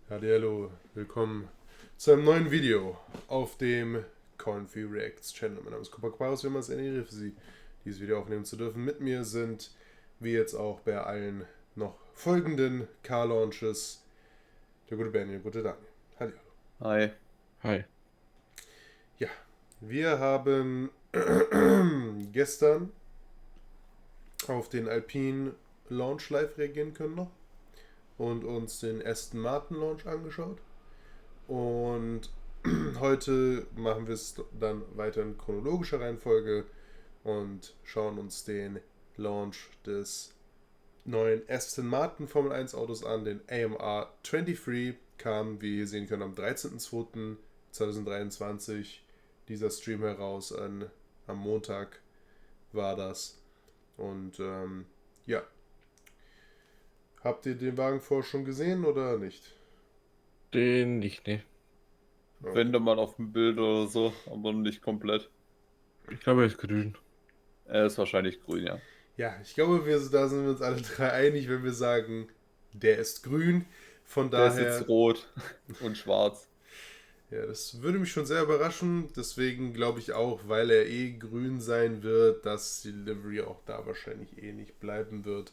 Hallo, willkommen zu einem neuen Video auf dem Konfi Reacts Channel. Mein Name ist Kupakbarus, wir haben es eine Ehre für Sie, dieses Video aufnehmen zu dürfen. Mit mir sind, wie jetzt auch bei allen noch folgenden Car-Launches, der gute Bernie, der gute Daniel. Hallo. Hi. Hi. Ja, wir haben gestern auf den Alpine Launch live reagieren können noch und uns den Aston Martin Launch angeschaut. Und heute machen wir es dann weiter in chronologischer Reihenfolge und schauen uns den Launch des neuen Aston Martin Formel 1 Autos an, den AMR 23. Kam, wie ihr sehen könnt, am 13.02.2023 dieser Stream heraus. Am Montag war das. Und ja. Habt ihr den Wagen vorher schon gesehen oder nicht? Den nicht, ne. Okay. Wenn da mal auf dem Bild oder so, aber nicht komplett. Ich glaube, er ist grün. Er ist wahrscheinlich grün, ja. Ja, ich glaube, da sind wir uns alle drei einig, wenn wir sagen, der ist grün. Von Der daher. ist jetzt rot und schwarz. Ja, das würde mich schon sehr überraschen. Deswegen glaube ich auch, weil er grün sein wird, dass die Livery auch da wahrscheinlich nicht bleiben wird.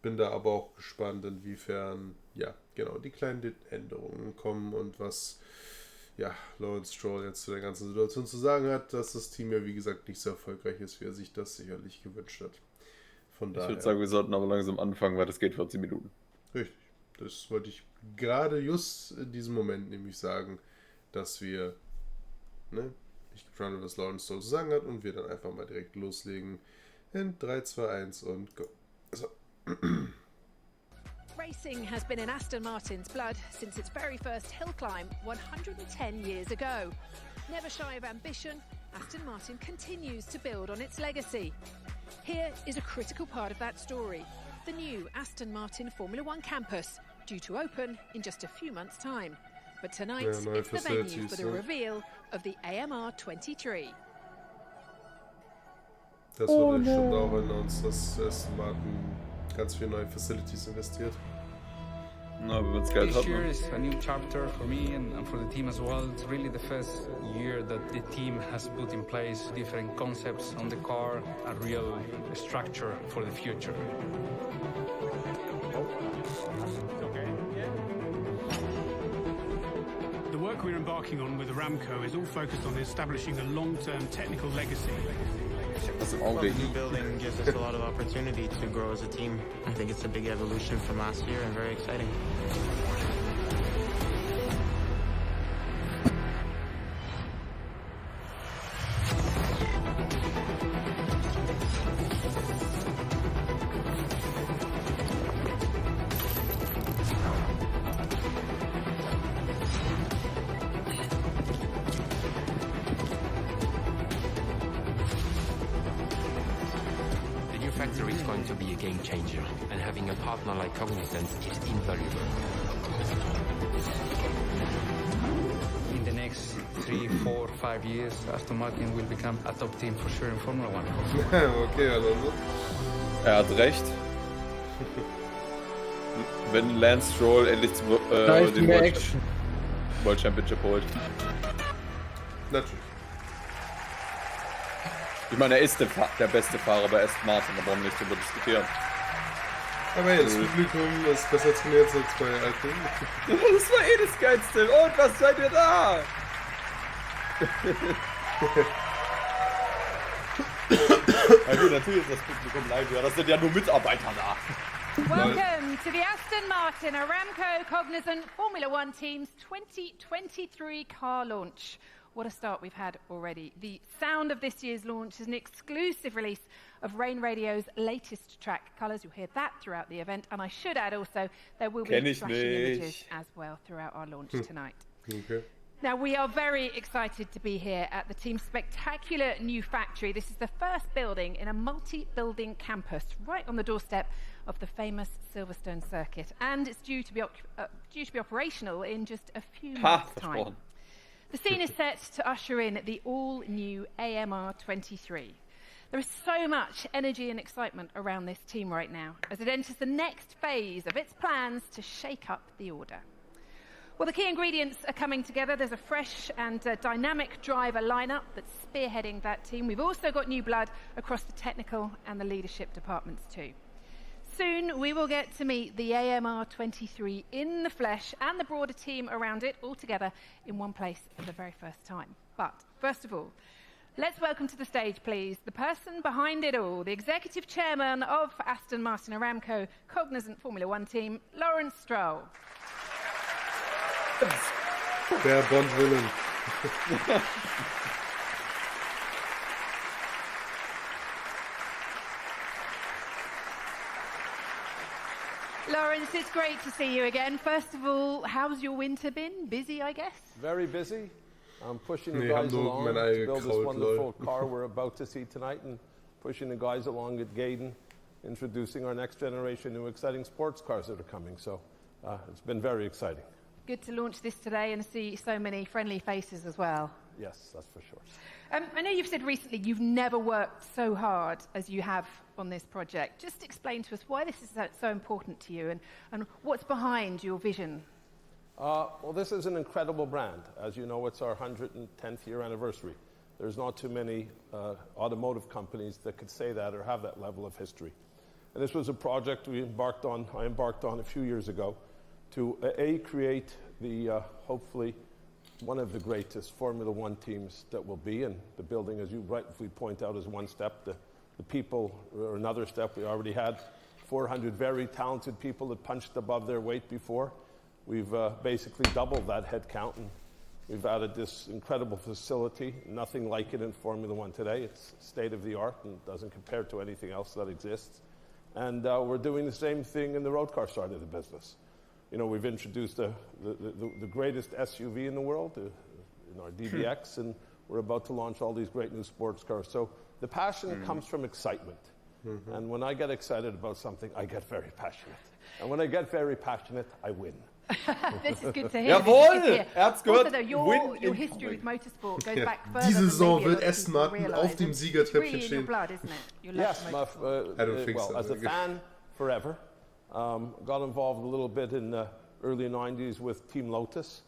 Bin da aber auch gespannt, inwiefern, ja, genau, die kleinen Änderungen kommen und was, ja, Lance Stroll jetzt zu der ganzen Situation zu sagen hat, dass das Team ja, wie gesagt, nicht so erfolgreich ist, wie er sich das sicherlich gewünscht hat. Von daher. Ich würde sagen, wir sollten aber langsam anfangen, weil das geht 14 Minuten. Richtig. Das wollte ich gerade just in diesem Moment nämlich sagen, dass wir, ich gespannt bin, was Lawrence Stroll zu sagen hat und wir dann einfach mal direkt loslegen in 3, 2, 1 und go. So. Racing has been in Aston Martin's blood since its very first hill climb 110 years ago. Never shy of ambition, Aston Martin continues to build on its legacy. Here is a critical part of that story. The new Aston Martin Formula One campus, due to open in just a few months' time. But tonight, it's the venue for the reveal of the AMR 23. Das wurde bestimmt auch announced, dass Aston Martin ganz viele neue Facilities investiert. Na, wenn wir Geld This haben. year is a new chapter for me and for the team as well. It's really the first year that the team has put in place different concepts on the car, a real structure for the future. The work we're embarking on with Aramco is all focused on establishing a long-term technical legacy. Das im Well, Auge. the new building gives us a lot of opportunity to grow as a team. I think it's a big evolution from last year and very exciting. The new factory is going to be a game changer, and having a partner like Cognizant is invaluable. In the next 3, 4, 5 years, Aston Martin will become a top team for sure in Formula One. Okay, Alonso. Er hat recht. Wenn Lance Stroll endlich den World Championship holt. Natürlich. Ich meine, er ist der beste Fahrer bei Aston Martin, da brauchen wir nicht drüber diskutieren. Aber hey, das Publikum ist besser trainiert als bei Alpine. Das war das Geilste. Und was seid ihr da? Also natürlich ist das Publikum live, ja, das sind ja nur Mitarbeiter da. Welcome to the Aston Martin Aramco Cognizant Formula One Team's 2023 car launch. What a start we've had already. The sound of this year's launch is an exclusive release of Rain Radio's latest track, Colours. You'll hear that throughout the event. And I should add also, there will be flashing images as well throughout our launch tonight. Okay. Now, we are very excited to be here at the team's spectacular new factory. This is the first building in a multi-building campus right on the doorstep of the famous Silverstone circuit. And it's due to be operational in just a few months' time. The scene is set to usher in the all-new AMR 23. There is so much energy and excitement around this team right now as it enters the next phase of its plans to shake up the order. Well, the key ingredients are coming together. There's a fresh and dynamic driver lineup that's spearheading that team. We've also got new blood across the technical and the leadership departments too. Soon we will get to meet the AMR 23 in the flesh and the broader team around it all together in one place for the very first time. But first of all, let's welcome to the stage, please, the person behind it all, the executive chairman of Aston Martin Aramco Cognizant Formula One team, Lance Stroll. Der Bond-Villain. Lawrence, it's great to see you again. First of all, how's your winter been? Busy, I guess? Very busy. I'm pushing the guys along to build this wonderful car we're about to see tonight, and pushing the guys along at Gaydon, introducing our next generation new exciting sports cars that are coming. So it's been very exciting. Good to launch this today and see so many friendly faces as well. Yes, that's for sure. I know you've said recently you've never worked so hard as you have on this project. Just explain to us why this is so important to you and what's behind your vision. Well, this is an incredible brand. As you know, it's our 110th year anniversary. There's not too many automotive companies that could say that or have that level of history. And this was a project I embarked on a few years ago to create the, hopefully, one of the greatest Formula One teams that will be. And the building, as you rightfully point out, is one step. The people are another step. We already had 400 very talented people that punched above their weight before. We've basically doubled that head count, and we've added this incredible facility. Nothing like it in Formula One today. It's state-of-the-art and doesn't compare to anything else that exists. And we're doing the same thing in the road car side of the business. You know, we've introduced the greatest SUV in the world, in our DBX, and we're about to launch all these great new sports cars. So the passion comes from excitement. And when I get excited about something, I get very passionate. And when I get very passionate, I win. This is good to hear. Jawohl! Hat's gehört. Also, your history with motorsport goes back further. Diese Saison than wird Aston Martin auf dem Siegertreppchen stehen. stehen. Blood, isn't it? Your Yes, I don't think so. as a fan, forever. Got involved a little bit in the early 90s with Team Lotus.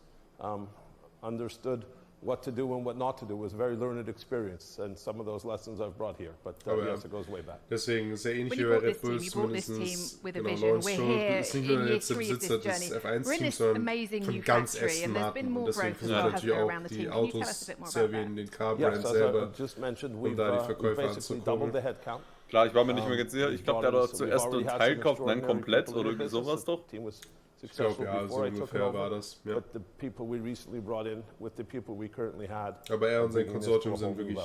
Understood what to do and what not to do. It was a very learned experience, and some of those lessons I've brought here. But yes, it goes way back. Deswegen sehr ähnlich wie bei Red Bull, zumindest Lance Stroll ist nicht nur jetzt der Besitzer des F1-Teams, sondern von ganz Aston Martin. Und deswegen versucht er natürlich auch die Autos servieren, den Car-Brand selber, um da die Verkäufe anzukurbeln. Klar, ich war mir nicht mehr ganz sicher. Ich glaube, der hat doch zuerst nur einen Teil gekauft und dann komplett oder irgendwie sowas doch. Ich glaube, ja, so ungefähr war das. Ja. Aber er und sein Konsortium sind wirklich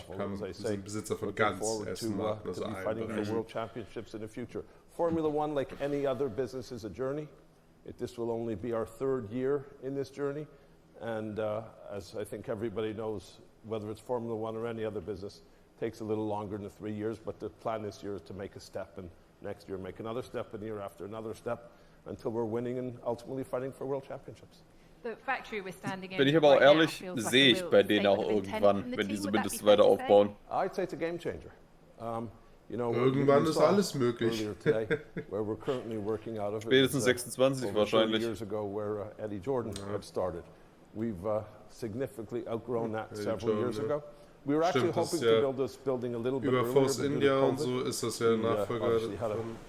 sind Besitzer von ganz Aston Martin, also allen Bereichen. Formula One, like any other business, is a journey. This will only be our third year in this journey. And as I think everybody knows, whether it's Formula One or any other business, it takes a little longer than 3 years. But the plan this year is to make a step, and next year make another step, and the year after another step, until we're winning and ultimately fighting for world championships. Bin ich aber auch ehrlich, sehe ich bei denen auch irgendwann, wenn die zumindest weiter aufbauen. I'd say it's a game changer. Irgendwann ist alles möglich. Spätestens 26 wahrscheinlich. Years ago where Eddie Jordan had started. We've significantly outgrown that several years ago. We were actually hoping to build this building a little bit earlier. Über Force India und so ist das ja Nachfolger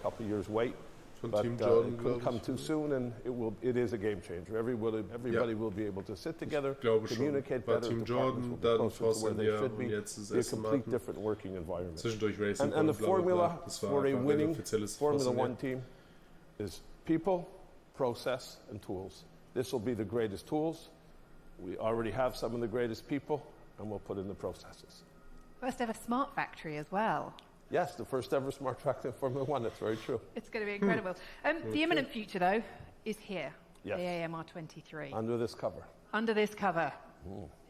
couple years wait. But Team Jordan, it couldn't come too soon, and it is a game changer. Everybody will be able to sit together, communicate better. Team Jordan, dann Force India und jetzt ist es a complete different working environment. Zwischendurch Racing and the formula for a winning Formula One team is people, process, and tools. This will be the greatest tools. We already have some of the greatest people, and we'll put in the processes. First ever smart factory as well. Yes, the first ever smart factory in Formula One. That's very true. It's going to be incredible. The imminent future, though, is here. Yes. The AMR 23. Under this cover. Under this cover.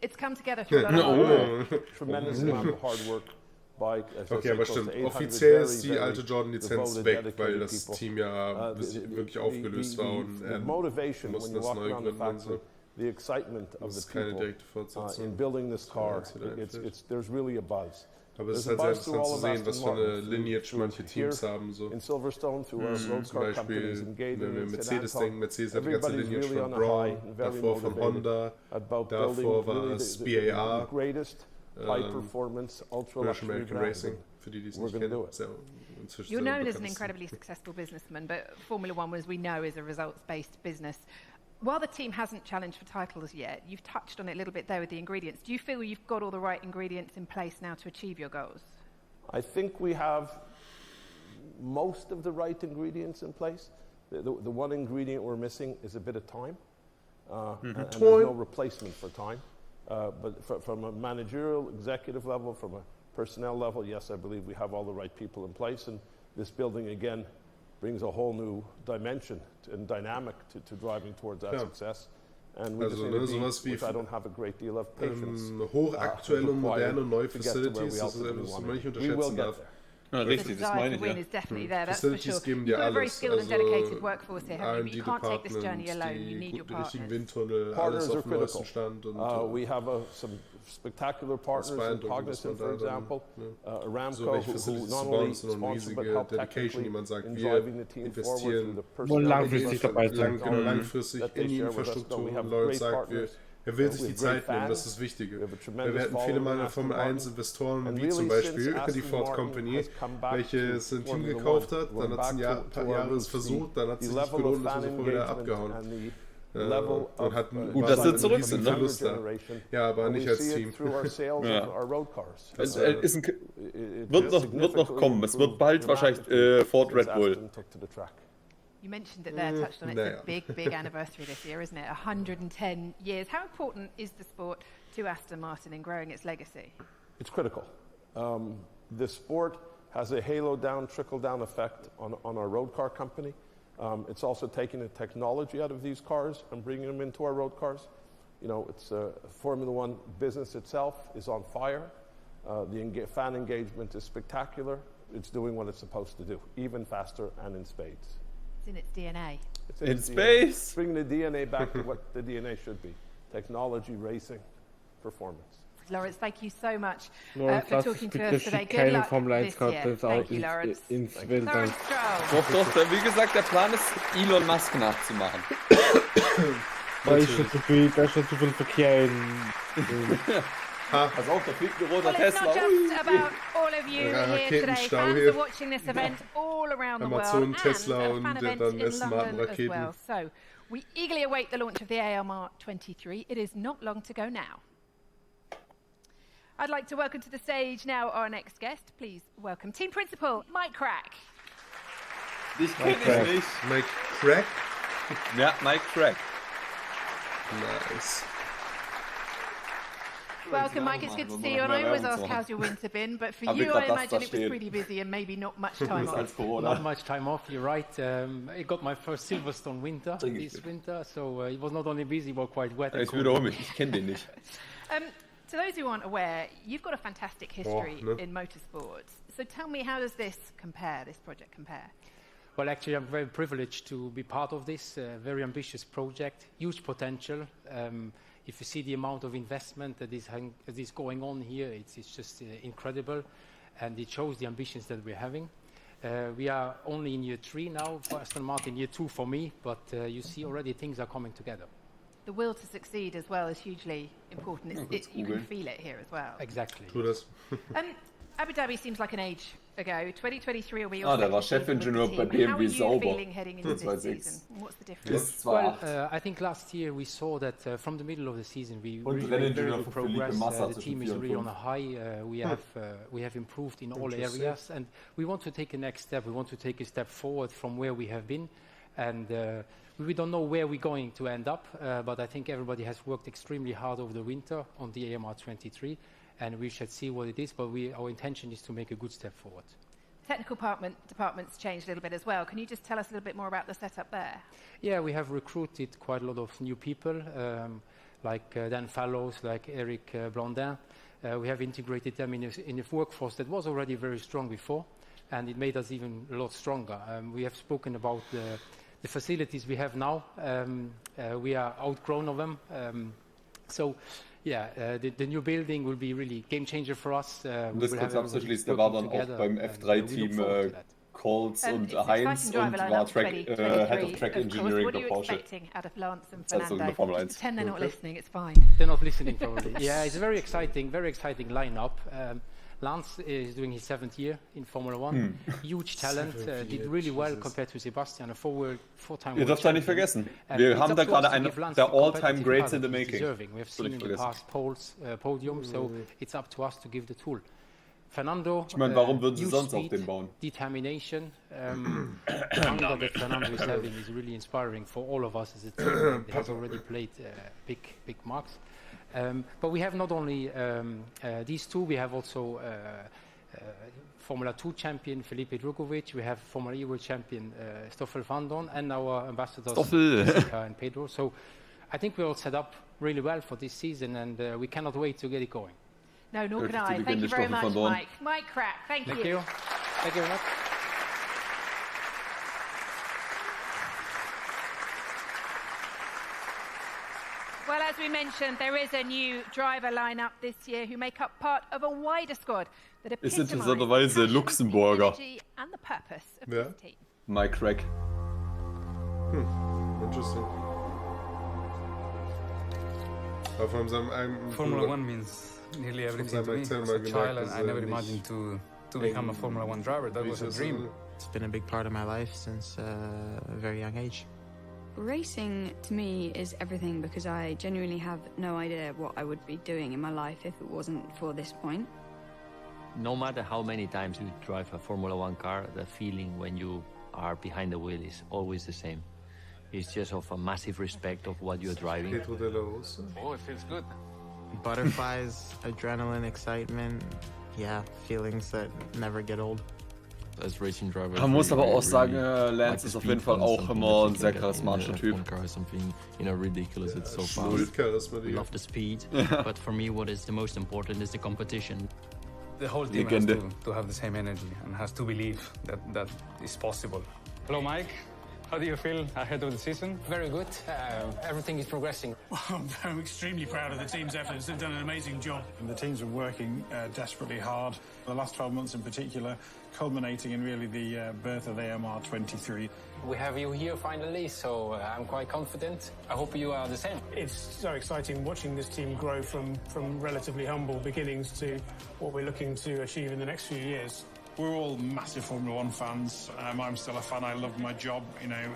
It's come together through a lot of hard work. Tremendous amount of hard work. Okay, aber stimmt. Offiziell ist die alte Jordan-Lizenz weg, weil das Team ja wirklich aufgelöst war und mussten das neu gründen und so. The excitement of the people in building this car, there's really a buzz. Aber es ist halt sehr interessant zu sehen, was für eine Lineage manche Teams haben. So. Zum Beispiel, wenn wir Mercedes denken, Mercedes hat die ganze Lineage von Brown, davor von Honda, davor war es BAR, British American Racing, für die es nicht kennen. You're known as an incredibly successful businessman, but Formula One, as we know, is a results-based business. While the team hasn't challenged for titles yet, you've touched on it a little bit there with the ingredients. Do you feel you've got all the right ingredients in place now to achieve your goals? I think we have most of the right ingredients in place. The one ingredient we're missing is a bit of time. And there's no replacement for time. But from a managerial, executive level, from a personnel level, yes, I believe we have all the right people in place. And this building, again, brings a whole new dimension and dynamic to driving towards that success. And we just need to be, which I don't have a great deal of patience. Hochaktuelle, moderne, neue Facilities, das ist etwas, was man nicht unterschätzen darf. Ja, richtig, das meine ich, ja. Facilities geben dir alles, also R&D-Department, die richtigen Windtunnel, alles auf dem neuesten Stand. Und, we have some spectacular partners in Cognizant, for example, Aramco, who not only sponsor but help technically in driving the team forward through the personnel langfristig in die Infrastruktur. Lawrence sagt, er will sich die Zeit nehmen, das ist das Wichtige. Wir hatten viele Mal in der Formel 1 Investoren, wie zum Beispiel die Ford Company, welche ein Team gekauft hat, dann hat es ein paar Jahre es versucht, dann hat es sich nicht gelohnt, ist sofort wieder abgehauen. Und hat gut, dass sie zurück sind, ne? Verlust da. Ja, aber nicht als Team. Es wird noch kommen. Es wird bald wahrscheinlich Ford Red Bull. You mentioned it there, touched on it. It's a big anniversary this year, isn't it? 110 years. How important is the sport to Aston Martin in growing its legacy? It's critical. The sport has a halo down, trickle down effect on our road car company. It's also taking the technology out of these cars and bringing them into our road cars. You know, it's Formula One business itself is on fire. The fan engagement is spectacular. It's doing what it's supposed to do, even faster and in spades. It's in its DNA. It's in space. Bringing the DNA back to what the DNA should be. Technology, racing, performance. Lawrence, thank you so much for talking to us today. Good luck this year. Thank you, Lawrence. Lance Stroll. Doch, wie gesagt, der Plan ist, Elon Musk nachzumachen. Da ist schon zu viel Verkehr in... Pass auf, da fliegt ein roter It's Tesla. not just about all of you here today. Fans are watching this event all around the world, and Tesla a fan event dann in Aston London Martin as well. So we eagerly await the launch of the AMR 23. It is not long to go now. I'd like to welcome to the stage now our next guest. Please welcome Team Principal Mike Crack. Dich kenne ich nicht. Mike Crack? Ja, Mike Crack. Nice. Welcome, Mike. It's good to see you. And I always ask how's your winter been, but for you, I imagine it was pretty busy and maybe not much time off. Not much time off, you're right. I got my first Silverstone winter this winter, so it was not only busy, but quite wet. Ich wiederhole mich, ich kenne den nicht. To those who aren't aware, you've got a fantastic history in motorsports. So tell me, how does this project compare? Well, actually, I'm very privileged to be part of this very ambitious project, huge potential. If you see the amount of investment that is going on here, it's just incredible, and it shows the ambitions that we're having. We are only in year 3 now for Aston Martin, year 2 for me, but you see already things are coming together. The will to succeed as well is hugely important. You can feel it here as well. Exactly. Abu Dhabi seems like an age ago. 2023 will be your der war Chefingenieur bei BMW Sauber. What's the difference? Well, I think last year we saw that from the middle of the season we really made very good progress. The team is really on a high. We have improved in all areas, and we want to take a next step. We want to take a step forward from where we have been, and we don't know where we're going to end up. But I think everybody has worked extremely hard over the winter on the AMR 23. And we should see what it is, but our intention is to make a good step forward. Technical department's changed a little bit as well. Can you just tell us a little bit more about the setup there? Yeah, we have recruited quite a lot of new people, like Dan Fallows, like Eric Blondin. We have integrated them in a workforce that was already very strong before, and it made us even a lot stronger. We have spoken about the facilities we have now. We are outgrown of them. So, yeah, the new building will be really game changer for us. Um das kurz abzuschließen, der war dann auch beim F3-Team Colts und Heinz und war Head of Track Engineering bei Porsche. Also in der Formel 1. Pretend they're not listening, it's fine. They're not listening probably. Yeah, it's a very exciting lineup. Lance is doing his 7th year in Formula 1. Huge talent, did really well compared to Sebastian, a four-time Ihr dürft da nicht vergessen, wir haben da gerade einen der All-Time Greats in the making. We have seen in the past podium, so it's up to us to give the tool. Fernando, ich meine, warum würden sie sonst auf den bauen? Determination, the hunger that Fernando is having is really inspiring for all of us as a team. He has already played big marks. But we have not only these two, we have also Formula 2 champion Felipe Drugovich, we have Formula E World champion Stoffel Vandon, and our ambassadors Jessica and Pedro. So I think we're all set up really well for this season, and we cannot wait to get it going. No, nor can I. Thank you very much, Mike. Mike Crack, thank you. Thank you very much. Well, as we mentioned, there is a new driver lineup this year who make up part of a wider squad that epitomises interessanterweise Luxemburger. and the purpose of this team. Mike Crack. Interesting. Formula 1 means nearly everything to me. As a child, I never imagined to become a Formula 1 driver. That was a dream. It's been a big part of my life since a very young age. Racing to me is everything because I genuinely have no idea what I would be doing in my life if it wasn't for this point. No matter how many times you drive a Formula 1 car, the feeling when you are behind the wheel is always the same. It's just of a massive respect of what you're driving. Oh, it feels good. Butterflies, adrenaline, excitement, yeah, feelings that never get old. As racing driver, Man muss aber auch sagen, Lance ist auf jeden Fall auch immer ein sehr charismatischer Typ. Something, ridiculous. It's so fast. We love the speed, but for me, what is the most important is the competition. The whole team has to have the same energy and has to believe that is possible. Hello, Mike. How do you feel ahead of the season? Very good. Everything is progressing. Well, I'm extremely proud of the team's efforts. They've done an amazing job. And the teams are working desperately hard. The last 12 months in particular, culminating in really the birth of AMR 23. We have you here finally, so I'm quite confident. I hope you are the same. It's so exciting watching this team grow from relatively humble beginnings to what we're looking to achieve in the next few years. We're all massive Formula 1 fans. I'm still a fan. I love my job.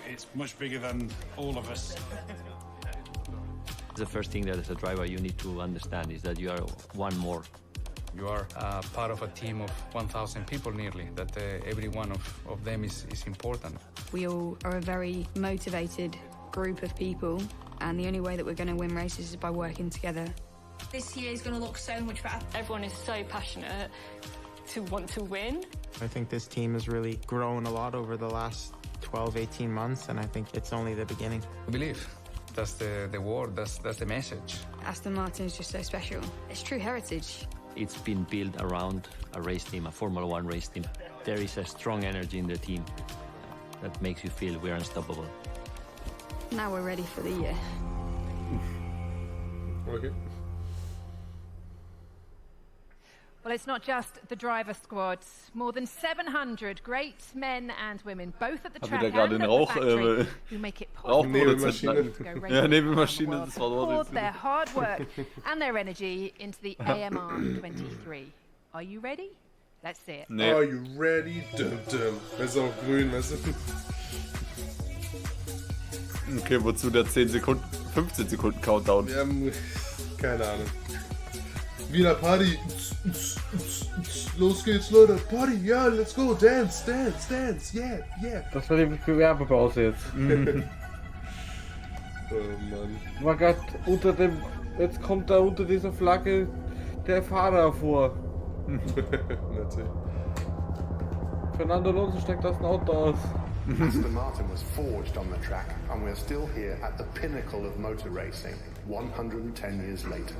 It's much bigger than all of us. The first thing that as a driver you need to understand is that you are one more. You are part of a team of 1,000 people nearly, that every one of them is important. We all are a very motivated group of people, and the only way that we're going to win races is by working together. This year is going to look so much better. Everyone is so passionate to want to win. I think this team has really grown a lot over the last 12, 18 months, and I think it's only the beginning. I believe that's the word, that's the message. Aston Martin is just so special. It's true heritage. It's been built around a race team, a Formula 1 race team. There is a strong energy in the team that makes you feel we're unstoppable. Now we're ready for the year. Okay. Well, it's not just the driver squad. More than 700 great men and women, both at the track and at the factory, who make it possible to go racing around the world, poured their hard work and their energy into the AMR 23. Are you ready? Let's see it. Nee. Are you ready? Dum, dum. Das ist auch grün, weißt du? Okay, wozu der 10 Sekunden, 15 Sekunden Countdown? Wir haben keine Ahnung. Wieder Party. Los geht's, Leute. Party, ja, let's go. Dance, dance, dance. Yeah, yeah. Das war die Werbepause jetzt. Oh Mann. Oh mein Gott, jetzt kommt da unter dieser Flagge der Fahrer vor. Natürlich. Fernando Alonso steigt aus dem Auto aus. Aston Martin was forged on the track, and we're still here at the pinnacle of motor racing 110 years later.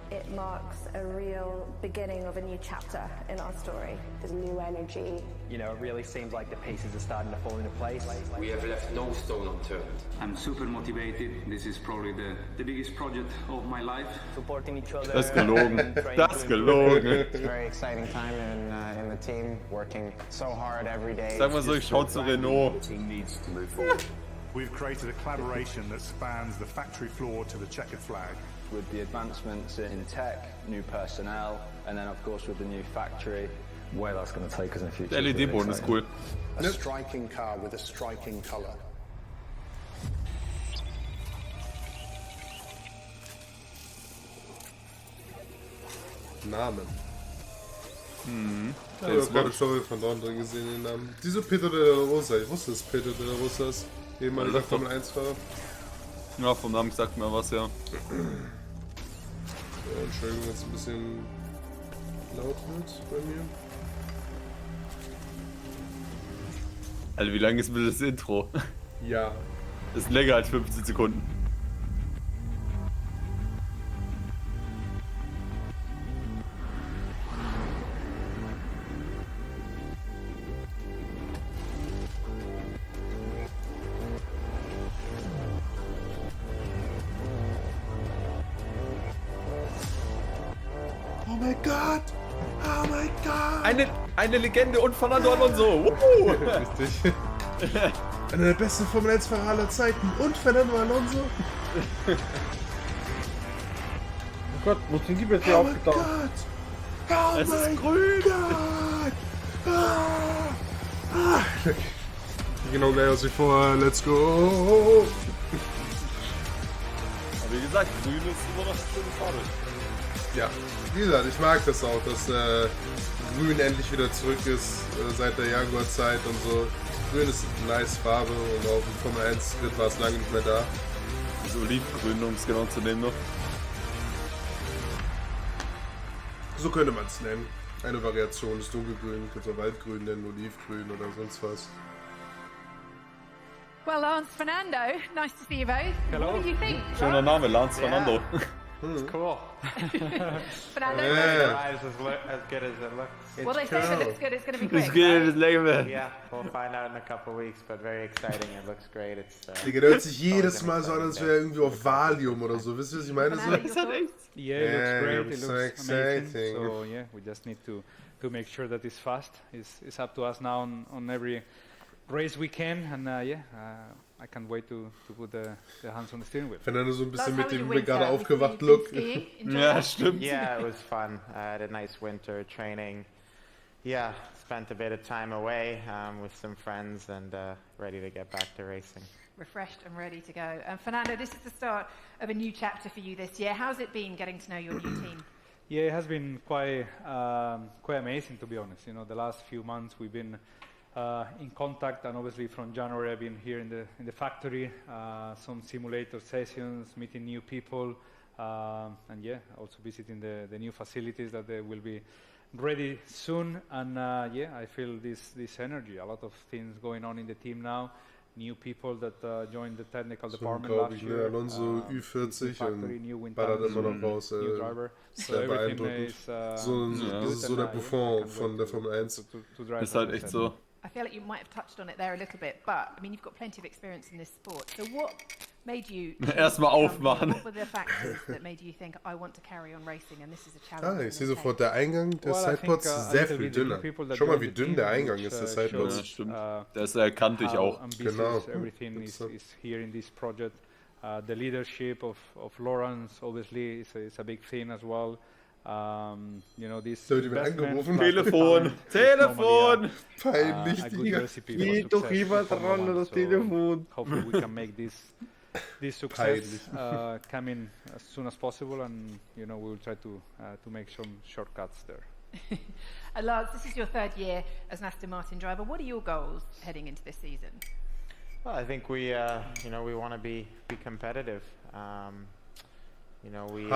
it marks a real beginning of a new chapter in our story. There's new energy. You know, it really seems like the pieces are starting to fall into place. We have left no stone unturned. I'm super motivated. This is probably the biggest project of my life. Supporting each other. Das ist gelogen. Das ist gelogen. It's a very exciting time in the team, working so hard every day. Sag mal so, ich schau zu Renault. The team needs to move forward. We've created a collaboration that spans the factory floor to the checkered flag. With the advancements in tech, new personnel, and then of course with the new factory, where that's going to take us in the future. Der LED-Boden ist cool. A striking car with a striking color. Namen. Ja, ich habe gerade Story von dort drin gesehen, den Namen. Diese Pedro de la Rosa, ich wusste, dass Pedro de la Rosa ist. Ehemaliger Formel 1-Fahrer. Ja, vom Namen sagt mir was, ja. Entschuldigung, wenn es ein bisschen laut wird bei mir. Alter, wie lang ist bitte das Intro? Ja. Das ist länger als 15 Sekunden. Oh mein Gott! Oh mein Gott! Eine Legende und Fernando Alonso! Wuhu! Richtig. Einer der besten Formel 1-Fahrer aller Zeiten und Fernando Alonso! Oh Gott, wo sind die jetzt hier aufgetaucht? Oh es mein ist grün! Gott! Genau gleich aus wie vorher, let's go! Aber wie gesagt, grün ist immer noch eine schöne Farbe. Ja, wie gesagt, ich mag das auch, dass Grün endlich wieder zurück ist seit der Jaguar-Zeit und so. Grün ist eine nice Farbe und auf dem Formel 1 Grid war es lange nicht mehr da. Das Olivgrün, um es genau zu nehmen noch. So könnte man es nennen. Eine Variation des Dunkelgrün, kannst du Waldgrün nennen, Olivgrün oder sonst was. Well, Lance, Fernando, nice to see you both. Hello. What do you think? Schöner Name, Lance Fernando. It's cool. Fernando? Yeah. As good as it looks. Well, they say if it looks good, it's going to be great. It's good, it's lecker. Yeah, we'll find out in a couple of weeks, but very exciting. It looks great. It's. Digga, der hört sich jedes Mal so an, als wäre er irgendwie auf Valium oder so. Wisst ihr, was ich meine? So? Yeah, it looks great. It so looks exciting. amazing. So yeah, we just need to make sure that it's fast. It's up to us now on every race we can, and I can't wait to put the hands on the steering wheel. Fernando so ein bisschen mit dem gerade aufgewacht Look. Ja, stimmt. Yeah, it was fun. I had a nice winter training. Yeah, spent a bit of time away with some friends and ready to get back to racing. Refreshed and ready to go. And Fernando, this is the start of a new chapter for you this year. How's it been getting to know your new team? Yeah, it has been quite amazing, to be honest. You know, the last few months we've been in contact, and obviously from January I've been here in the factory, some simulator sessions, meeting new people, and yeah, also visiting the new facilities that they will be ready soon. And yeah, I feel this energy. A lot of things going on in the team now. New people that joined the technical department last year. Alonso Ü40 factory, new und ballert immer noch raus. New driver. Sehr beeindruckend. Das ist so der Buffon von der Formel 1. Ist halt echt so. I feel like you might have touched on it there a little bit, but I mean, you've got plenty of experience in this sport. So what made you... Erstmal aufmachen. What were the factors that made you think, I want to carry on racing and this is a challenge? Ich sehe sofort, der Eingang des Sidepods ist sehr viel dünner. Schau mal, wie dünn der Eingang ist des Sidepods. Ja, stimmt. Der ist kantig auch. Genau. Everything is here in this project. The leadership of Lawrence, obviously, is a big thing as well. You know, this angerufen. Telefon! Peinlich, Digga. Geh doch lieber dran an das Telefon. Hopefully we can make this success come in as soon as possible, and you know, we will try to make some shortcuts there. Lance, this is your third year as an Aston Martin driver. What are your goals heading into this season? Well, I think we want to be competitive. You know, we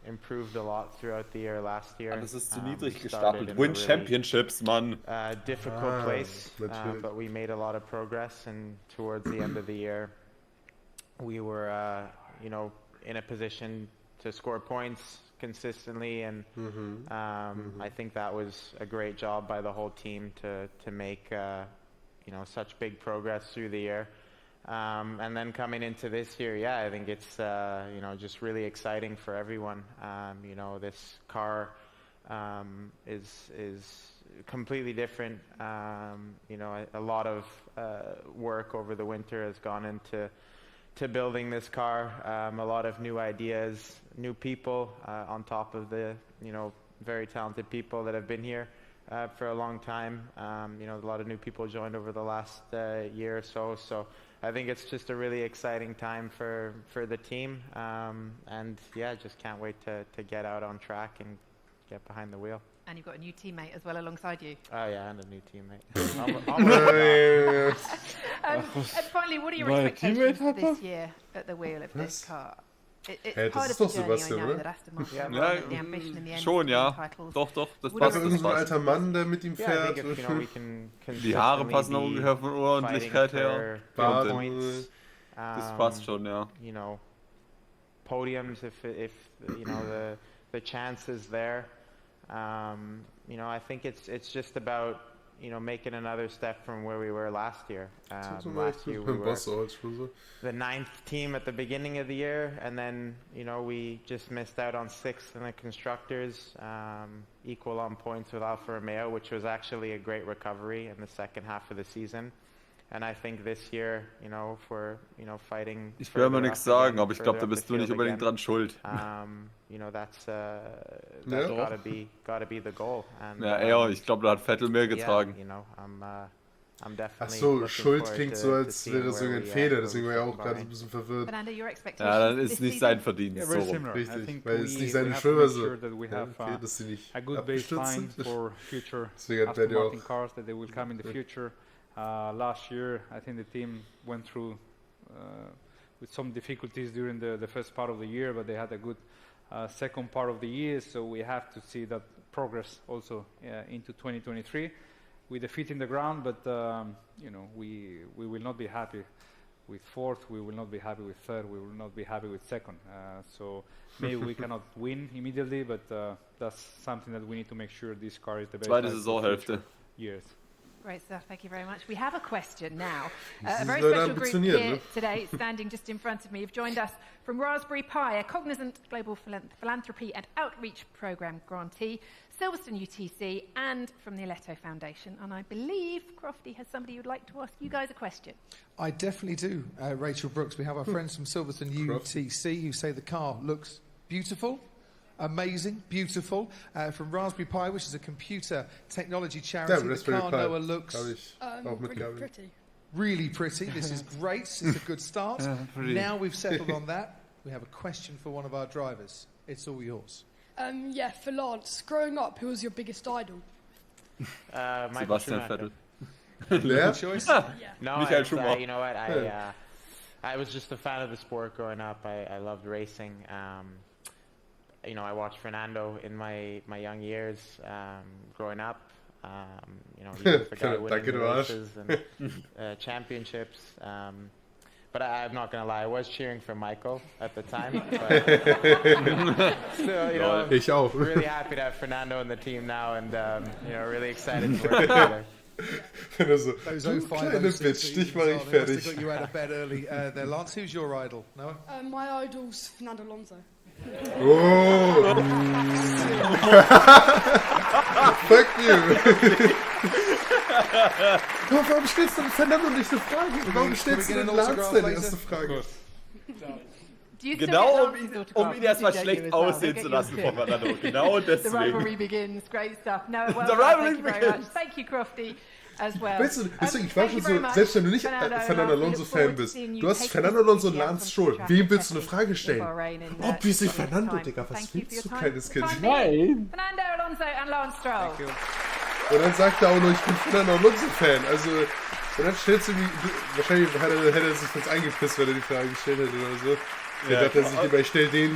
improved a lot throughout the year last year. Das ist zu niedrig gestapelt. Win Championships, Mann. Difficult place, but we made a lot of progress, and towards the end of the year, we were, you know, in a position score points consistently, and I think that was a great job by the whole team to make such big progress through the year. And then coming into this year, I think it's just really exciting for everyone. This car is completely different. A lot of work over the winter has gone into building this car. A lot of new ideas, new people on top of the very talented people that have been here for a long time. A lot of new people joined over the last year or so. So I think it's just a really exciting time for the team. And just can't wait to get out on track and get behind the wheel. And you've got a new teammate as well alongside you. Oh yeah, and a new teammate. And finally, what are your expectations for this year at the wheel of this car? It's part of the journey, I know, that Aston Martin the ambition in the end. Schon, ja. Doch, das passt. Irgend so ein alter Mann, der mit ihm fährt. Die Haare passen auch ungefähr von Ordentlichkeit her. Das passt schon, ja. Podiums, if the chance is there. I think it's just about making another step from where we were last year. Last year we were the 9th team at the beginning of the year, and then we just missed out on 6th in the constructors, equal on points with Alfa Romeo, which was actually a great recovery in the second half of the season. And I think this year, if we're fighting. Ich will immer nichts sagen, aber ich glaube, da bist du nicht unbedingt dran schuld. That's gotta be the goal. And, ich glaube, da hat Vettel mehr getragen. Ach so, Schuld klingt so, als wäre es irgendein Fehler, deswegen war ich auch gerade ein bisschen verwirrt. Ja, dann ist nicht sein Verdienst. So richtig, weil es nicht seine Schuld war. So. Okay, dass sie nicht abgestürzt sind. Deswegen hat er auch. Last year, I think the team went through with some difficulties during the first part of the year, but they had a good second part of the year, so we have to see that progress also into 2023 with the feet in the ground, but we will not be happy with 4th, we will not be happy with 3rd, we will not be happy with 2nd. So maybe we cannot win immediately, but that's something that we need to make sure this car is the best. Zweite Saison Hälfte. Years. Great stuff, thank you very much. We have a question now. A very special group here today, standing just in front of me, have joined us from Raspberry Pi, a Cognizant Global Philanthropy and Outreach Programme grantee, Silverstone UTC, and from the Aletto Foundation. And I believe Crofty has somebody who'd like to ask you guys a question. I definitely do, Rachel Brooks. We have our friends from Silverstone UTC who say the car looks beautiful. Amazing, beautiful. From Raspberry Pi, which is a computer technology charity. The car Noah looks really pretty. Really pretty. This is great. It's a good start. Now we've settled on that, we have a question for one of our drivers. It's all yours. For Lance, growing up, who was your biggest idol? Sebastian Vettel. Good choice. No, Michael Schumacher. You know what? I was just a fan of the sport growing up. I loved racing. I watched Fernando in my young years, growing up. He was the guy winning the races and championships. But I'm not going to lie, I was cheering for Michael at the time. But still, really happy to have Fernando in the team now, and really excited to work together. Those 05, 06 dich mal nicht fertig. Got you out of bed early. There, Lance, who's your idol? Noah? My idol's Fernando Alonso. Oh! Fuck you! Warum stellst du Fernando nicht eine Frage? Warum stellst du den Lance denn die erste Frage? Genau, um ihn erstmal schlecht aussehen zu lassen von Fernando. Genau deswegen. The rivalry begins. Great stuff. No, well, thank you very much. Thank you, Crofty. As well. Weißt du, ich war schon so, selbst wenn du nicht Fernando Alonso-Fan bist, du hast Fernando Alonso und Lance Stroll. Wem willst du eine Frage stellen? Ob wie sich Fernando, Digga, was willst du, kleines Kind? Nein! Fernando Alonso and Lance Stroll. Und dann sagt er auch noch, ich bin Fernando Alonso-Fan. Also, und dann stellst du mir, wahrscheinlich hätte er sich jetzt eingepisst, wenn er die Frage gestellt hätte oder so. Ja, dachte er sich lieber, ich stell den,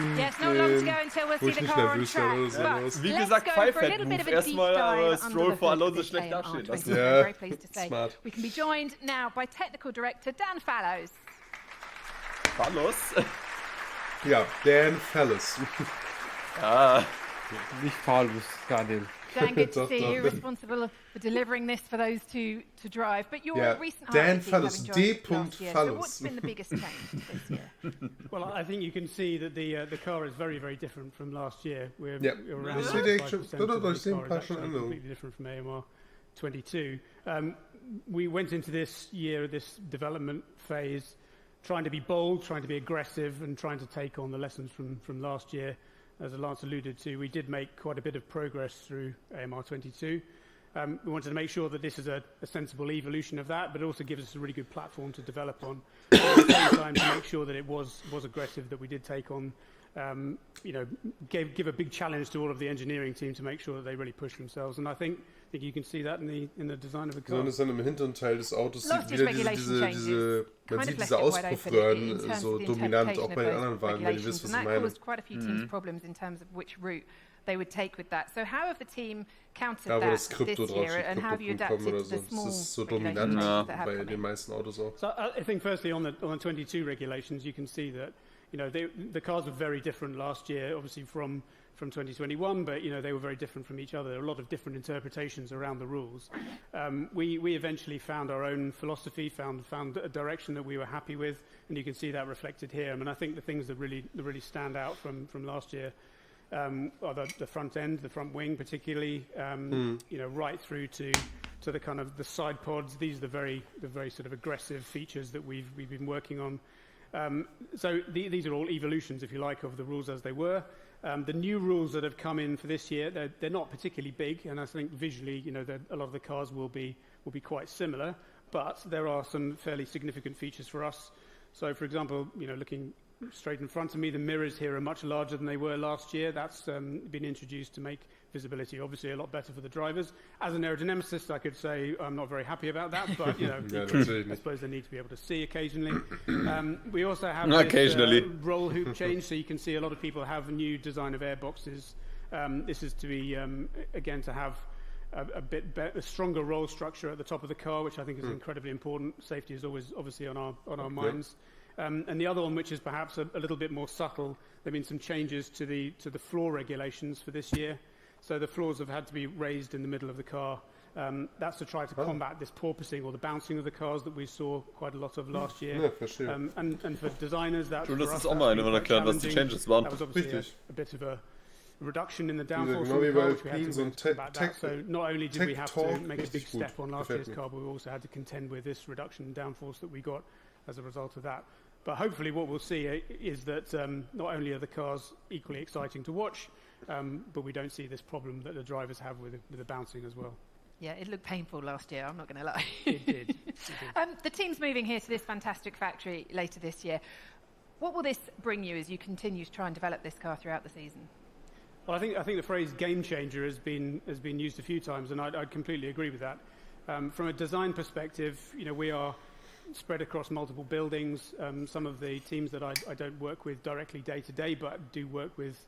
wo ich nicht nervös war oder so. Ja. Wie gesagt, Five-Head-Move. Erstmal Stroll vor Alonso schlecht dastehen lassen. Ja, smart. We can be joined now by Technical Director Dan Fallows. Fallows? Ja, Dan Fallis. Nicht Fallis, Daniel. Dan, good to see you, responsible for delivering this for those to drive. But your recent Dan Fallis, D. Fallis. So what's Fallis. been the biggest change this year? Well, I think you can see that the car is very, very different from last year. We're around Das 95% sieht echt of the car is ein paar actually completely different from AMR 22. We went into this year, this development phase, trying to be bold, trying to be aggressive, and trying to take on the lessons from last year. As Lance alluded to, we did make quite a bit of progress through AMR 22. We wanted to make sure that this is a sensible evolution of that, but it also gives us a really good platform to develop on. At the same time, to make sure that it was aggressive, that we did take on, give a big challenge to all of the engineering team to make sure that they really push themselves. And I think you can see that in the design of the car. Besonders dann im hinteren Teil des Autos sieht wieder man sieht diese Auspuffröhren so dominant, auch bei den anderen Wagen, wenn ihr wisst, was ich meine. That caused quite a few teams problems in terms of which route they would take with that. So how have the team countered that this year, and how have you adapted to the small Das ist so dominant bei den meisten Autos auch. So I think firstly on the 22 regulations, you can see that the cars were very different last year, obviously from 2021, but they were very different from each other. There were a lot of different interpretations around the rules. We eventually found our own philosophy, found a direction that we were happy with, and you can see that reflected here. I mean, I think the things that really stand out from last year are the front end, the front wing particularly, right through to the kind of the side pods. These are the very sort of aggressive features that we've been working on. So these are all evolutions, if you like, of the rules as they were. The new rules that have come in for this year, they're not particularly big, and I think visually, a lot of the cars will be quite similar, but there are some fairly significant features for us. So, for example, looking straight in front of me, the mirrors here are much larger than they were last year. That's been introduced to make visibility obviously a lot better for the drivers. As an aerodynamicist, I could say I'm not very happy about that, but I suppose they need to be able to see occasionally. We also have this roll hoop change, so you can see a lot of people have a new design of airboxes. This is to be again to have a stronger roll structure at the top of the car, which I think is incredibly important. Safety is always obviously on our minds. And the other one, which is perhaps a little bit more subtle, there have been some changes to the floor regulations for this year. So the floors have had to be raised in the middle of the car. That's to try to combat this porpoising or the bouncing of the cars that we saw quite a lot of last year. And for designers, that was obviously a bit of a reduction in the downforce of the car, which we had to combat that. So not only did we have to make a big step on last year's car, but we also had to contend with this reduction in downforce that we got as a result of that. But hopefully what we'll see is that not only are the cars equally exciting to watch, but we don't see this problem that the drivers have with the bouncing as well. Yeah, it looked painful last year, I'm not going to lie. It did. The team's moving here to this fantastic factory later this year. What will this bring you as you continue to try and develop this car throughout the season? Well, I think the phrase game changer has been used a few times, and I'd completely agree with that. From a design perspective, we are spread across multiple buildings. Some of the teams that I don't work with directly day to day, but do work with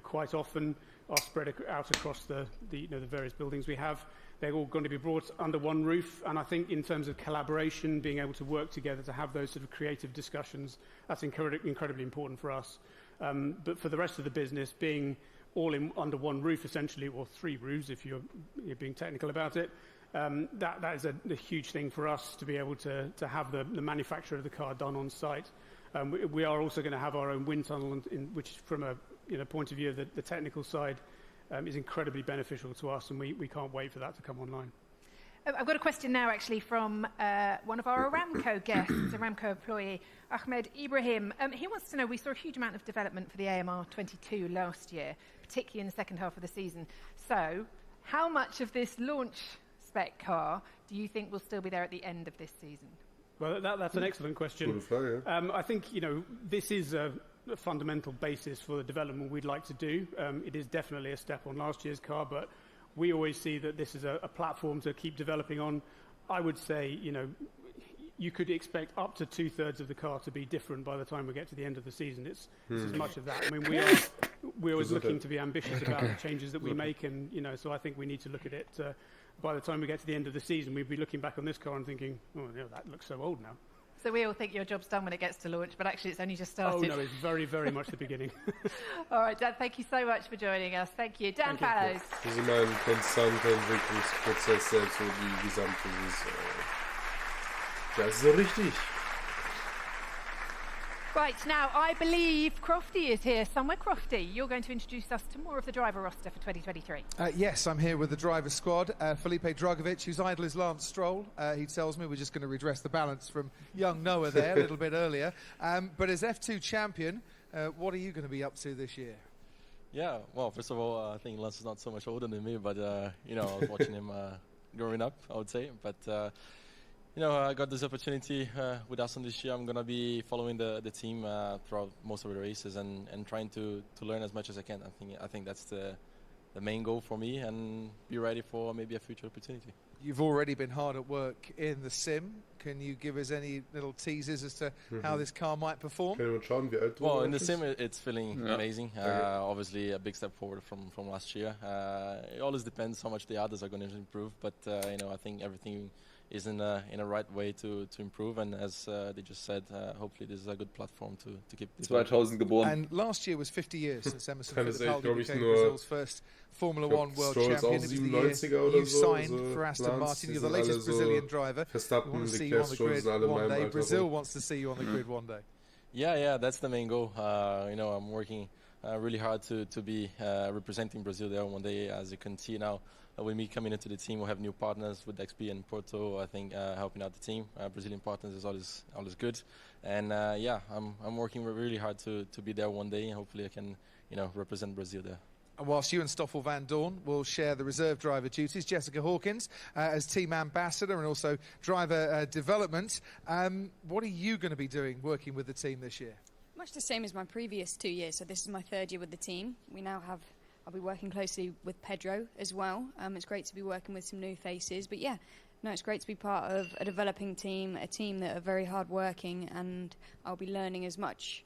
quite often, are spread out across the various buildings we have. They're all going to be brought under one roof, and I think in terms of collaboration, being able to work together to have those sort of creative discussions, that's incredibly important for us. But for the rest of the business, being all under one roof essentially, or three roofs if you're being technical about it, that is a huge thing for us to be able to have the manufacture of the car done on site. We are also going to have our own wind tunnel, which from a point of view of the technical side is incredibly beneficial to us, and we can't wait for that to come online. I've got a question now actually from one of our Aramco guests, Aramco employee, Ahmed Ibrahim. He wants to know, we saw a huge amount of development for the AMR 22 last year, particularly in the second half of the season. So how much of this launch spec car do you think will still be there at the end of this season? Well, that's an excellent question. I think this is a fundamental basis for the development we'd like to do. It is definitely a step on last year's car, but we always see that this is a platform to keep developing on. I would say you could expect up to 2/3 of the car to be different by the time we get to the end of the season. It's as much of that. I mean, we're always looking to be ambitious about the changes that we make, and so I think we need to look at it. By the time we get to the end of the season, we'd be looking back on this car and thinking, oh, that looks so old now. So we all think your job's done when it gets to launch, but actually it's only just started. Oh, no, it's very, very much the beginning. All right, Dan, thank you so much for joining us. Thank you. Dan Fallows. Das ist immer ein konstanter Entwicklungsprozess, selbst so die gesamte Saison. Das ist so richtig. Right, now I believe Crofty is here somewhere. Crofty, you're going to introduce us to more of the driver roster for 2023. Yes, I'm here with the driver squad. Felipe Drugovich, whose idol is Lance Stroll. He tells me we're just going to redress the balance from young Noah there a little bit earlier. But as F2 champion, what are you going to be up to this year? Yeah, well, first of all, I think Lance is not so much older than me, but, you know, I was watching him growing up, I would say. But, you know, I got this opportunity with Aston this year. I'm going to be following the team throughout most of the races and trying to learn as much as I can. I think that's the main goal for me, and be ready for maybe a future opportunity. You've already been hard at work in the sim. Can you give us any little teasers as to how this car might perform? Well, in the sim, it's feeling amazing. Obviously, a big step forward from last year. It always depends how much the others are going to improve, but you know, I think everything is in a right way to improve, and as they just said, hopefully this is a good platform to keep this. 2000 geboren. And last year was 50 years since Emerson Fittipaldi became Brazil's first Formula One world champion. It was the year you signed for Aston Martin. You're the latest Brazilian driver. We want to see you on the grid one day. Brazil wants to see you on the grid one day. Yeah, that's the main goal. You know, I'm working really hard to be representing Brazil there one day. As you can see now, with me coming into the team, we'll have new partners with XP and Porto. I think helping out the team. Brazilian partners is always good. And yeah, I'm working really hard to be there one day, and hopefully I can, you know, represent Brazil there. And whilst you and Stoffel Van Dorn will share the reserve driver duties, Jessica Hawkins as team ambassador and also driver development, what are you going to be doing working with the team this year? Much the same as my previous 2 years, so this is my third year with the team. I'll be working closely with Pedro as well. It's great to be working with some new faces, but yeah, no, it's great to be part of a developing team, a team that are very hard working, and I'll be learning as much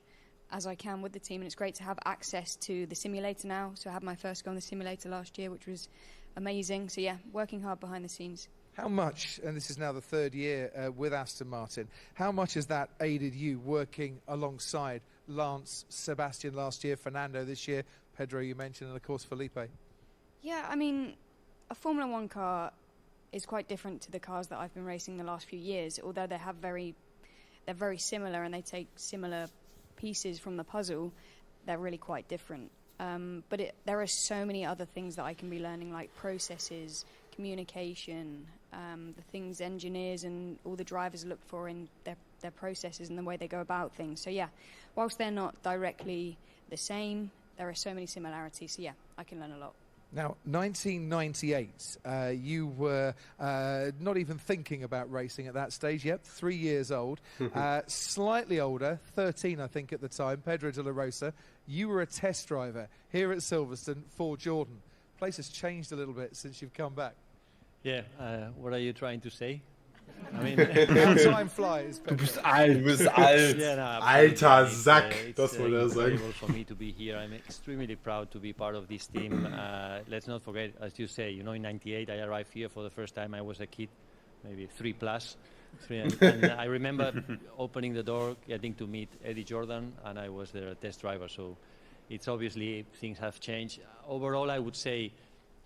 as I can with the team, and it's great to have access to the simulator now. So I had my first go on the simulator last year, which was amazing. So yeah, working hard behind the scenes. How much, and this is now the third year with Aston Martin, how much has that aided you working alongside Lance, Sebastian last year, Fernando this year, Pedro you mentioned, and of course Felipe? Yeah, I mean, a Formula One car is quite different to the cars that I've been racing the last few years, although they're very similar and they take similar pieces from the puzzle. They're really quite different. But there are so many other things that I can be learning, like processes, communication, the things engineers and all the drivers look for in their processes and the way they go about things. So yeah, whilst they're not directly the same, there are so many similarities. So yeah, I can learn a lot. Now, 1998, you were not even thinking about racing at that stage yet, 3 years old, slightly older, 13 I think at the time, Pedro de la Rosa. You were a test driver here at Silverstone for Jordan. Place has changed a little bit since you've come back. Yeah, what are you trying to say? I mean, how time flies. Du bist alt. Yeah, no, Alter Sack. Das wollte er sagen. It's for me to be here. I'm extremely proud to be part of this team. Let's not forget, as you say, you know, in '98 I arrived here for the first time. I was a kid, maybe 3+. And I remember opening the door, getting to meet Eddie Jordan, and I was their test driver. So it's obviously things have changed. Overall, I would say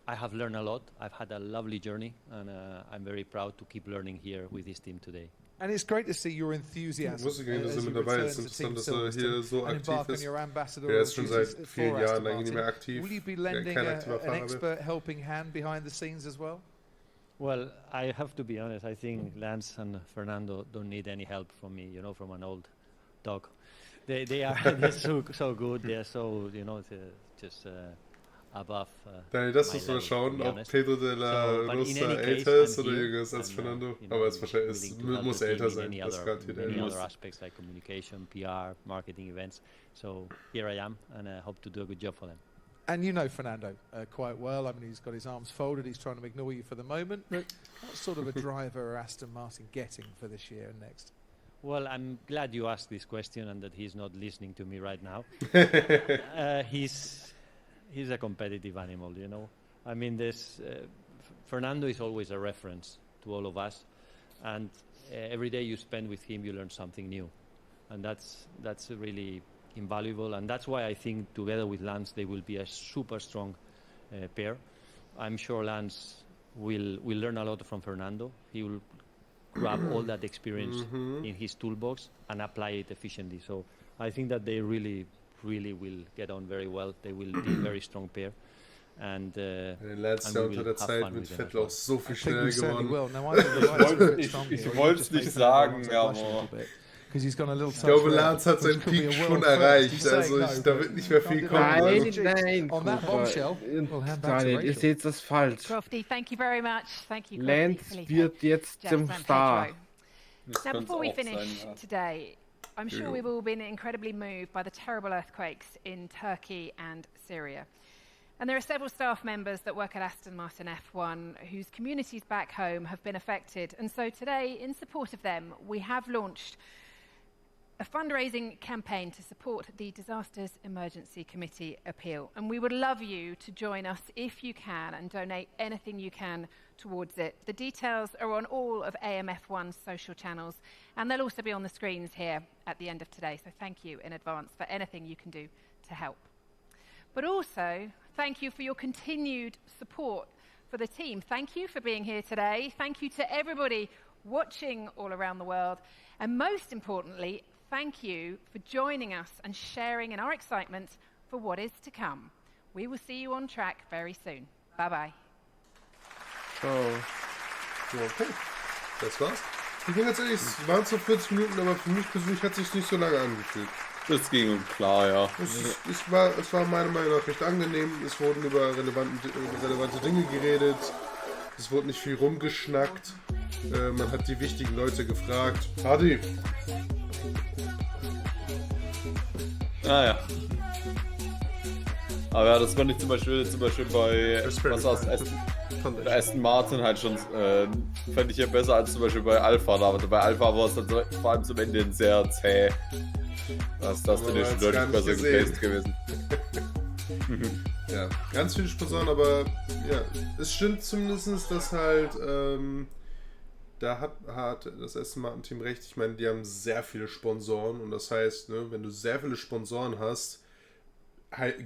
I have learned a lot. I've had a lovely journey, and I'm very proud to keep learning here with this team today. And it's great to see your enthusiasm as you return to Team Silverstone and embark on your ambassador duties for Aston Martin. Will you be lending an expert helping hand behind the scenes as well? Well, I have to be honest. I think Lance and Fernando don't need any help from me, you know, from an old dog. They're so good. They're so, you know, just above. Daniel, das muss man schauen, ob Pedro de la Rosa älter ist oder jünger ist als Fernando. Aber es muss älter sein. Das garantiert many other aspects like communication, PR, marketing events. So here I am, and I hope to do a good job for them. And you know Fernando quite well. I mean, he's got his arms folded. He's trying to ignore you for the moment. But what sort of a driver are Aston Martin getting for this year and next? Well, I'm glad you asked this question and that he's not listening to me right now. He's a competitive animal, you know. I mean, Fernando is always a reference to all of us. and every day you spend with him, you learn something new, and that's really invaluable. And that's why I think together with Lance, they will be a super strong pair. I'm sure Lance will learn a lot from Fernando. He will grab all that experience in his toolbox and apply it efficiently. So I think that they really will get on very well. They will be a very strong pair. And Lance ist ja unter der Zeit mit Vettel auch so viel schneller geworden. Ich wollte es nicht sagen, aber... Ich glaube, Lance hat seinen Peak schon erreicht. Also da wird nicht mehr viel kommen. Nein, Daniel, ihr seht das falsch. Crofty, thank you very much. Thank you, Lance wird jetzt zum Star. Now, before we finish today, I'm sure we've all been incredibly moved by the terrible earthquakes in Turkey and Syria. And there are several staff members that work at Aston Martin F1 whose communities back home have been affected. And so today, in support of them, we have launched a fundraising campaign to support the Disasters Emergency Committee appeal. And we would love you to join us if you can and donate anything you can towards it. The details are on all of AMF1's social channels, and they'll also be on the screens here at the end of today. So thank you in advance for anything you can do to help. But also, thank you for your continued support for the team. Thank you for being here today. Thank you to everybody watching all around the world. And most importantly, thank you for joining us and sharing in our excitement for what is to come. We will see you on track very soon. Bye-bye. So. Okay, das war's. Ich bin ganz ehrlich, es waren zwar 40 Minuten, aber für mich persönlich hat es sich nicht so lange angefühlt. Das ging klar, ja. Es war meiner Meinung nach recht angenehm. Es wurden über relevante Dinge geredet. Es wurde nicht viel rumgeschnackt. Man hat die wichtigen Leute gefragt. Hardy. Ah ja. Aber ja, das fand ich zum Beispiel bei Aston Martin halt schon, fand ich ja besser als zum Beispiel bei Alpha. Aber bei Alpha war es dann vor allem zum Ende sehr zäh. Das natürlich schon deutlich besser gepaced gewesen. Ja, ganz viele Sponsoren, aber ja, es stimmt zumindest, dass halt da hat das Aston Martin Team recht. Ich meine, die haben sehr viele Sponsoren und das heißt, ne, wenn du sehr viele Sponsoren hast,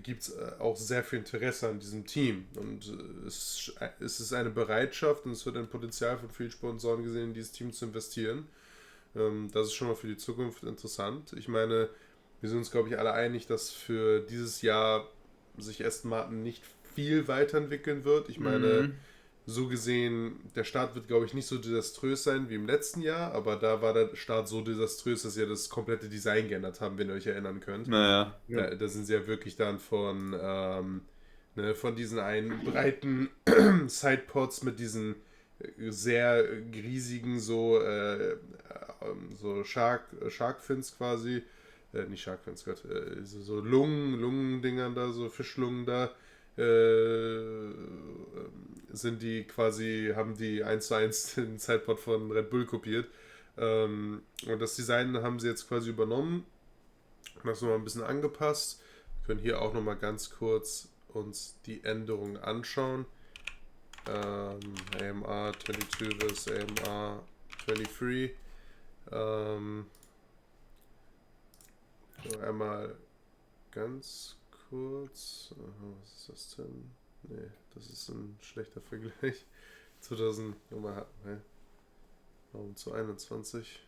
gibt es auch sehr viel Interesse an diesem Team und es ist eine Bereitschaft und es wird ein Potenzial von vielen Sponsoren gesehen, in dieses Team zu investieren. Das ist schon mal für die Zukunft interessant. Ich meine, wir sind uns, glaube ich, alle einig, dass für dieses Jahr sich Aston Martin nicht viel weiterentwickeln wird. Ich meine, so gesehen, der Start wird, glaube ich, nicht so desaströs sein wie im letzten Jahr, aber da war der Start so desaströs, dass sie ja das komplette Design geändert haben, wenn ihr euch erinnern könnt. Naja. Da sind sie ja wirklich dann von diesen einen breiten Sidepods mit diesen sehr riesigen so Shark-Fins quasi, nicht Shark-Fins, Gott, so Lungen-Dingern da, so Fischlungen da, sind die quasi, haben die 1:1 den Sidepod von Red Bull kopiert. Und das Design haben sie jetzt quasi übernommen und das nochmal ein bisschen angepasst. Wir können hier auch nochmal ganz kurz uns die Änderungen anschauen. AMR 22 versus AMR 23. So, einmal ganz kurz. Was ist das denn? Ne, das ist ein schlechter Vergleich. 2000, nochmal, warum zu 21?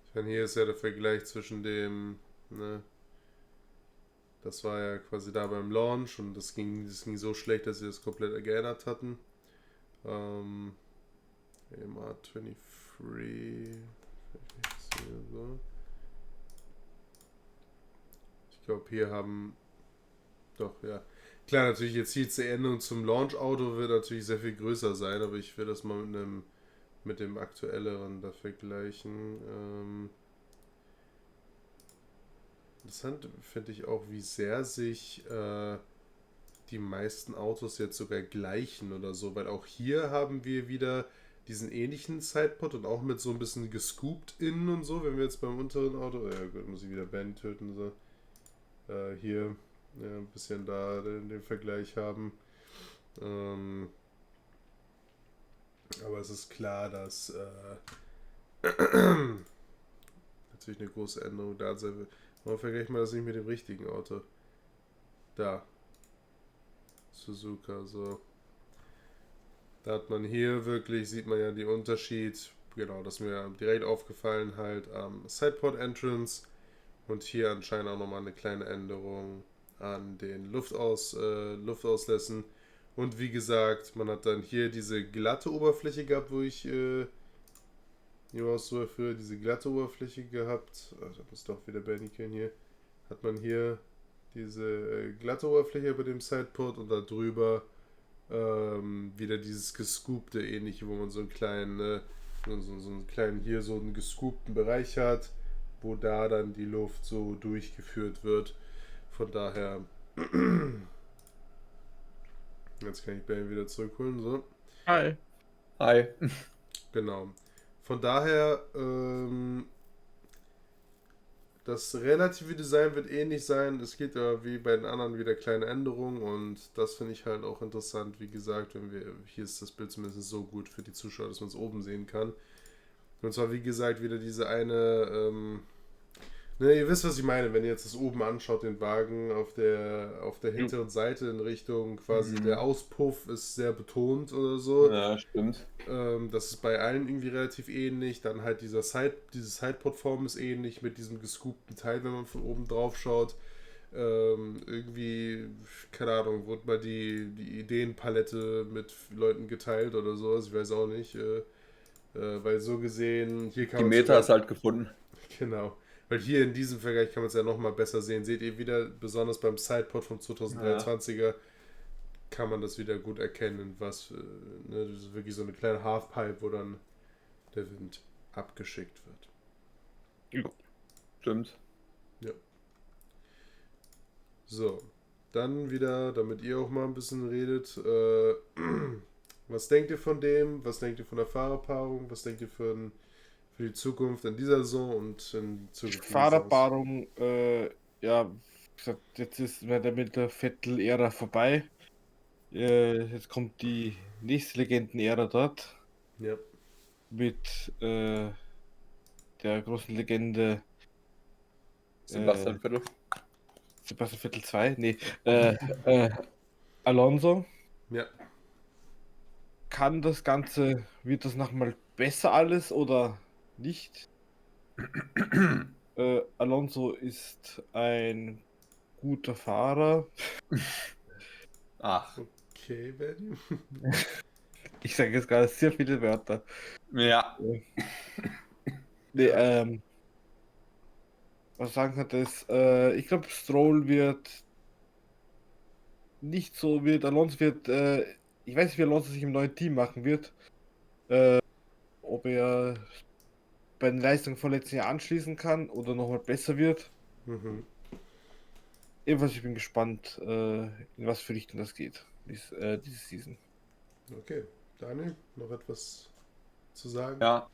Ich meine, hier ist ja der Vergleich zwischen dem, ne, das war ja quasi da beim Launch und das ging so schlecht, dass sie das komplett geändert hatten. AMR 23. So. Ich glaube, hier haben doch, ja. Klar, natürlich jetzt hier die Änderung zum Launch-Auto wird natürlich sehr viel größer sein, aber ich will das mal mit dem aktuelleren da vergleichen. Interessant finde ich auch, wie sehr sich die meisten Autos jetzt sogar gleichen oder so, weil auch hier haben wir wieder diesen ähnlichen Sidepod und auch mit so ein bisschen gescoopt innen und so, wenn wir jetzt beim unteren Auto, ja gut, muss ich wieder Band töten, so. Hier ja, ein bisschen da den Vergleich haben. Aber es ist klar, dass natürlich eine große Änderung da sein wird. Aber vergleichen wir das nicht mit dem richtigen Auto. Da. Suzuka, so. Da hat man hier wirklich, sieht man ja den Unterschied. Genau, das ist mir direkt aufgefallen halt am Sideport Entrance. Und hier anscheinend auch nochmal eine kleine Änderung an den Luftauslässen. Und wie gesagt, man hat dann hier diese glatte Oberfläche gehabt, wo ich hier was so für diese glatte Oberfläche gehabt. Ach, da muss doch wieder Bennyken hier. Hat man hier diese glatte Oberfläche bei dem Sideport und da drüber wieder dieses gescoopte ähnliche, wo man so einen kleinen, so einen kleinen hier so einen gescoopten Bereich hat, wo da dann die Luft so durchgeführt wird. Von daher jetzt kann ich Ben wieder zurückholen. So. Hi. Hi. Genau. Von daher, das relative Design wird ähnlich sein. Es gibt aber wie bei den anderen wieder kleine Änderungen und das finde ich halt auch interessant. Wie gesagt, hier ist das Bild zumindest so gut für die Zuschauer, dass man es oben sehen kann. Und zwar, wie gesagt, wieder diese eine, ihr wisst, was ich meine, wenn ihr jetzt das oben anschaut, den Wagen auf der hinteren Seite in Richtung quasi der Auspuff ist sehr betont oder so. Ja, stimmt. Das ist bei allen irgendwie relativ ähnlich. Dann halt diese Sidepod-Form ist ähnlich mit diesem gescoopten Teil, wenn man von oben drauf schaut. Irgendwie, keine Ahnung, wurde mal die Ideenpalette mit Leuten geteilt oder sowas, ich weiß auch nicht. Weil so gesehen, hier kann die man Meta ist halt gefunden. Genau. Weil hier in diesem Vergleich kann man es ja nochmal besser sehen. Seht ihr wieder, besonders beim Sidepod vom 2023er, kann man das wieder gut erkennen, was, das ist wirklich so eine kleine Halfpipe, wo dann der Wind abgeschickt wird. Ja. Stimmt. Ja. So, dann wieder, damit ihr auch mal ein bisschen redet, was denkt ihr von dem? Was denkt ihr von der Fahrerpaarung? Was denkt ihr für die Zukunft in dieser Saison und in Zukunft? Fahrerpaarung, ja, jetzt ist mit der Vettel-Ära vorbei. Jetzt kommt die nächste Legenden-Ära dort. Ja. Mit der großen Legende Sebastian Vettel. Sebastian Vettel 2, nee, Alonso. Ja. Wird das nochmal besser alles oder nicht? Alonso ist ein guter Fahrer. Ach. Okay, Benny. Ich sage jetzt gerade sehr viele Wörter. Ja. Nee, was sagen kann das? Ich glaube, Stroll wird nicht so, Alonso wird, ich weiß nicht, wie Alonso sich im neuen Team machen wird. Ob er bei den Leistungen von letzten Jahr anschließen kann oder nochmal besser wird. Mhm. Ebenfalls, ich bin gespannt, in was für Richtung das geht, diese Season. Okay, Daniel, noch etwas zu sagen? Ja.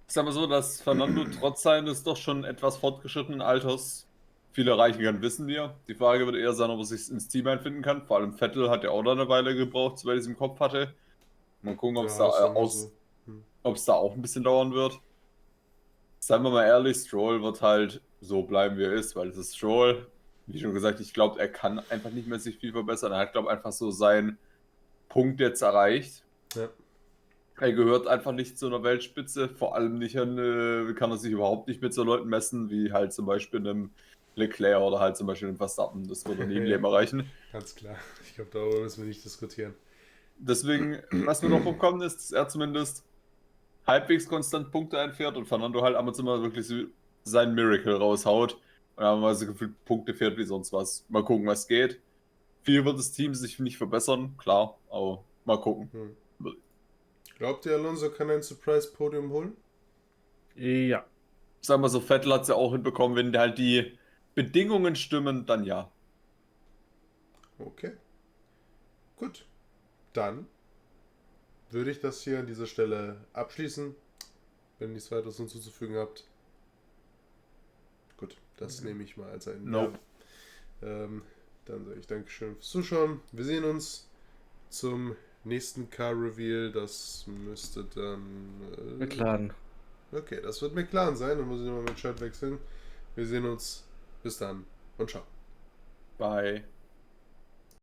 Ich sag mal so, dass Fernando trotz seines doch schon etwas fortgeschrittenen Alters viel erreichen kann, wissen wir. Die Frage wird eher sein, ob er sich ins Team einfinden kann. Vor allem Vettel hat ja auch da eine Weile gebraucht, soweit ich es im Kopf hatte. Mal gucken, ob es da auch ein bisschen dauern wird. Seien wir mal ehrlich, Stroll wird halt so bleiben, wie er ist, weil es ist Stroll. Wie schon gesagt, ich glaube, er kann einfach nicht mehr sich viel verbessern. Er hat, glaube ich, einfach so seinen Punkt jetzt erreicht. Ja. Er gehört einfach nicht zu einer Weltspitze, vor allem nicht kann er sich überhaupt nicht mit so Leuten messen, wie halt zum Beispiel einem Leclerc oder halt zum Beispiel einem Verstappen. Das wird er nie im Leben erreichen. Ganz klar. Ich glaube, darüber müssen wir nicht diskutieren. Deswegen, was mir noch bekommen ist, dass er zumindest halbwegs konstant Punkte einfährt und Fernando halt ab und zu mal wirklich so sein Miracle raushaut. Und dann haben wir so gefühlt Punkte fährt wie sonst was. Mal gucken, was geht. Viel wird das Team sich nicht verbessern, klar, aber mal gucken. Glaubt ihr, Alonso kann ein Surprise-Podium holen? Ja. Sagen wir so, Vettel hat es ja auch hinbekommen, wenn halt die Bedingungen stimmen, dann ja. Okay. Gut. Dann würde ich das hier an dieser Stelle abschließen, wenn ihr nichts weiteres hinzuzufügen habt. Gut, das nehme ich mal als ein Nope. Dann sage ich Dankeschön fürs Zuschauen. Wir sehen uns zum nächsten Car Reveal, das müsste dann... McLaren. Okay, das wird McLaren sein, dann muss ich nochmal mit Shirt wechseln. Wir sehen uns. Bis dann und ciao. Bye.